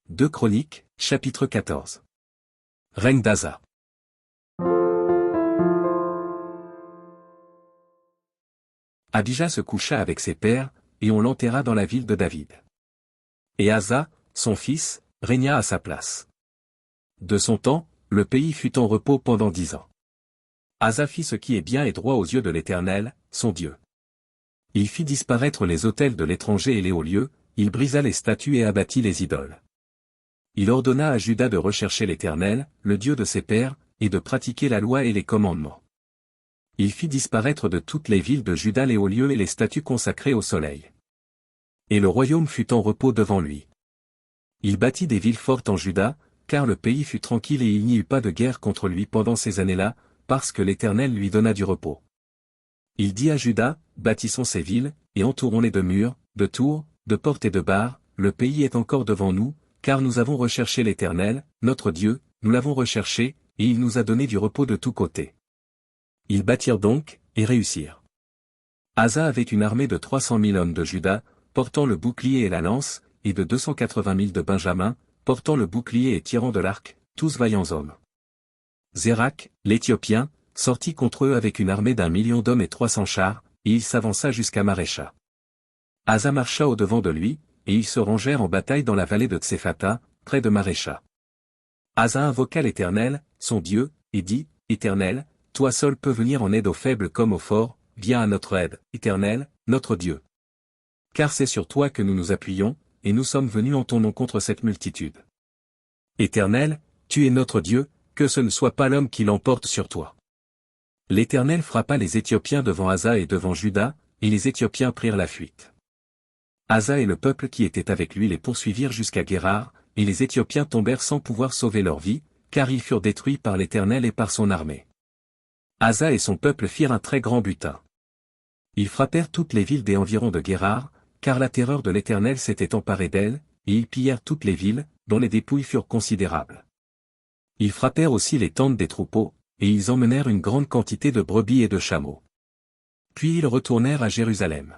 2 Chroniques, chapitre 14. Règne d'Asa. Abijah se coucha avec ses pères, et on l'enterra dans la ville de David. Et Asa, son fils, régna à sa place. De son temps, le pays fut en repos pendant 10 ans. Asa fit ce qui est bien et droit aux yeux de l'Éternel, son Dieu. Il fit disparaître les autels de l'étranger et les hauts lieux, il brisa les statues et abattit les idoles. Il ordonna à Juda de rechercher l'Éternel, le Dieu de ses pères, et de pratiquer la loi et les commandements. Il fit disparaître de toutes les villes de Juda les hauts lieux et les statues consacrées au soleil. Et le royaume fut en repos devant lui. Il bâtit des villes fortes en Juda, car le pays fut tranquille et il n'y eut pas de guerre contre lui pendant ces années-là, parce que l'Éternel lui donna du repos. Il dit à Juda, bâtissons ces villes, et entourons-les de murs, de tours, de portes et de barres, le pays est encore devant nous, car nous avons recherché l'Éternel, notre Dieu, nous l'avons recherché, et il nous a donné du repos de tous côtés. Ils bâtirent donc, et réussirent. Asa avait une armée de 300 000 hommes de Juda, portant le bouclier et la lance, et de 280 000 de Benjamin, portant le bouclier et tirant de l'arc, tous vaillants hommes. Zérak, l'Éthiopien, sortit contre eux avec une armée d'1 million d'hommes et 300 chars, et il s'avança jusqu'à Marécha. Asa marcha au-devant de lui, et ils se rangèrent en bataille dans la vallée de Tsephata, près de Marécha. Asa invoqua l'Éternel, son Dieu, et dit, Éternel, toi seul peux venir en aide aux faibles comme aux forts, viens à notre aide, Éternel, notre Dieu. Car c'est sur toi que nous nous appuyons, et nous sommes venus en ton nom contre cette multitude. Éternel, tu es notre Dieu, que ce ne soit pas l'homme qui l'emporte sur toi. L'Éternel frappa les Éthiopiens devant Asa et devant Juda, et les Éthiopiens prirent la fuite. Asa et le peuple qui était avec lui les poursuivirent jusqu'à Guérar, et les Éthiopiens tombèrent sans pouvoir sauver leur vie, car ils furent détruits par l'Éternel et par son armée. Asa et son peuple firent un très grand butin. Ils frappèrent toutes les villes des environs de Guérar, car la terreur de l'Éternel s'était emparée d'elles, et ils pillèrent toutes les villes, dont les dépouilles furent considérables. Ils frappèrent aussi les tentes des troupeaux, et ils emmenèrent une grande quantité de brebis et de chameaux. Puis ils retournèrent à Jérusalem.